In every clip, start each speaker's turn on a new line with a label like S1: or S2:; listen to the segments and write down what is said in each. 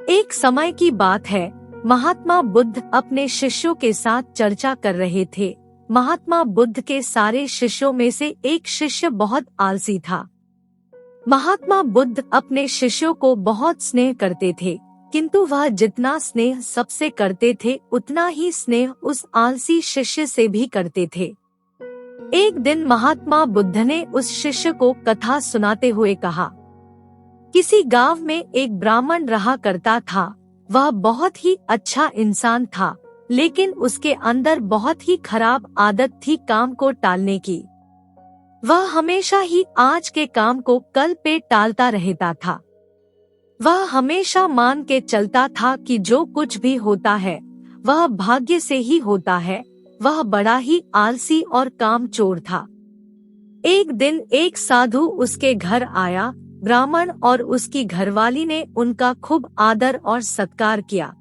S1: एक समय की बात है, महात्मा बुद्ध अपने शिष्यों के साथ चर्चा कर रहे थे। महात्मा बुद्ध के सारे शिष्यों में से एक शिष्य बहुत आलसी था। महात्मा बुद्ध अपने शिष्यों को बहुत स्नेह करते थे, किंतु वह जितना स्नेह सबसे करते थे उतना ही स्नेह उस आलसी शिष्य से भी करते थे। एक दिन महात्मा बुद्ध ने उस शिष्य को कथा सुनाते हुए कहा, किसी गांव में एक ब्राह्मण रहा करता था। वह बहुत ही अच्छा इंसान था, लेकिन उसके अंदर बहुत ही खराब आदत थी काम को टालने की। वह हमेशा ही आज के काम को कल पे टालता रहता था। वह हमेशा मान के चलता था कि जो कुछ भी होता है वह भाग्य से ही होता है। वह बड़ा ही आलसी और कामचोर था। एक दिन एक साधु उसके घर आया। ब्राह्मण और उसकी घरवाली ने उनका खूब आदर और सत्कार किया।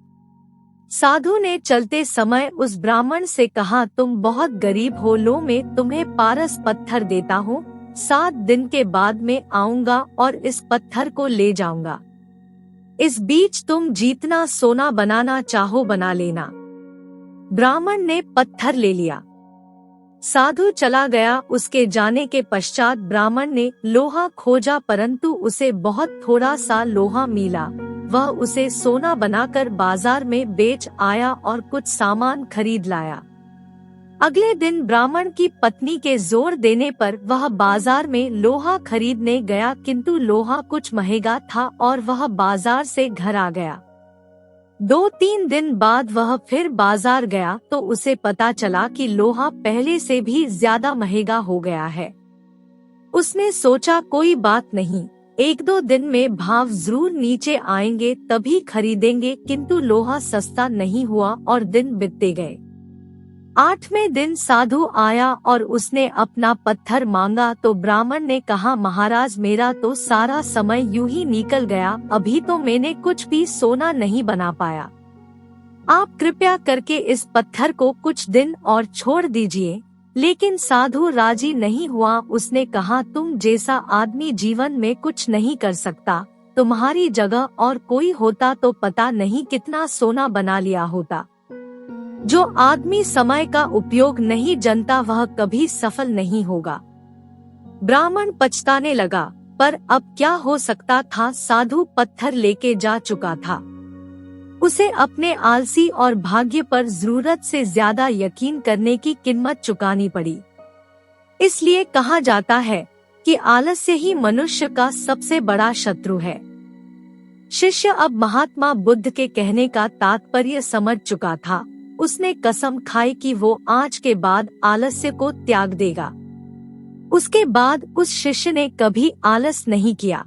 S1: साधु ने चलते समय उस ब्राह्मण से कहा, तुम बहुत गरीब हो, लो मैं तुम्हें पारस पत्थर देता हूँ। 7 दिन के बाद मैं आऊंगा और इस पत्थर को ले जाऊंगा। इस बीच तुम जितना सोना बनाना चाहो बना लेना। ब्राह्मण ने पत्थर ले लिया। साधु चला गया। उसके जाने के पश्चात ब्राह्मण ने लोहा खोजा, परंतु उसे बहुत थोड़ा सा लोहा मिला। वह उसे सोना बनाकर बाजार में बेच आया और कुछ सामान खरीद लाया। अगले दिन ब्राह्मण की पत्नी के जोर देने पर वह बाजार में लोहा खरीदने गया, किंतु लोहा कुछ महंगा था और वह बाजार से घर आ गया। 2-3 दिन बाद वह फिर बाजार गया तो उसे पता चला कि लोहा पहले से भी ज्यादा महंगा हो गया है। उसने सोचा कोई बात नहीं, 1-2 दिन में भाव जरूर नीचे आएंगे तभी खरीदेंगे, किंतु लोहा सस्ता नहीं हुआ और दिन बीतते गए। 8वें दिन साधु आया और उसने अपना पत्थर मांगा तो ब्राह्मण ने कहा, महाराज मेरा तो सारा समय यूं ही निकल गया, अभी तो मैंने कुछ भी सोना नहीं बना पाया। आप कृपया करके इस पत्थर को कुछ दिन और छोड़ दीजिए। लेकिन साधु राजी नहीं हुआ। उसने कहा, तुम जैसा आदमी जीवन में कुछ नहीं कर सकता, तुम्हारी जगह और कोई होता तो पता नहीं कितना सोना बना लिया होता। जो आदमी समय का उपयोग नहीं जानता वह कभी सफल नहीं होगा। ब्राह्मण पछताने लगा, पर अब क्या हो सकता था, साधु पत्थर लेके जा चुका था। उसे अपने आलसी और भाग्य पर जरूरत से ज्यादा यकीन करने की कीमत चुकानी पड़ी। इसलिए कहा जाता है कि आलस्य ही मनुष्य का सबसे बड़ा शत्रु है। शिष्य अब महात्मा बुद्ध के कहने का तात्पर्य समझ चुका था। उसने कसम खाई कि वो आज के बाद आलस्य को त्याग देगा। उसके बाद उस शिष्य ने कभी आलस नहीं किया।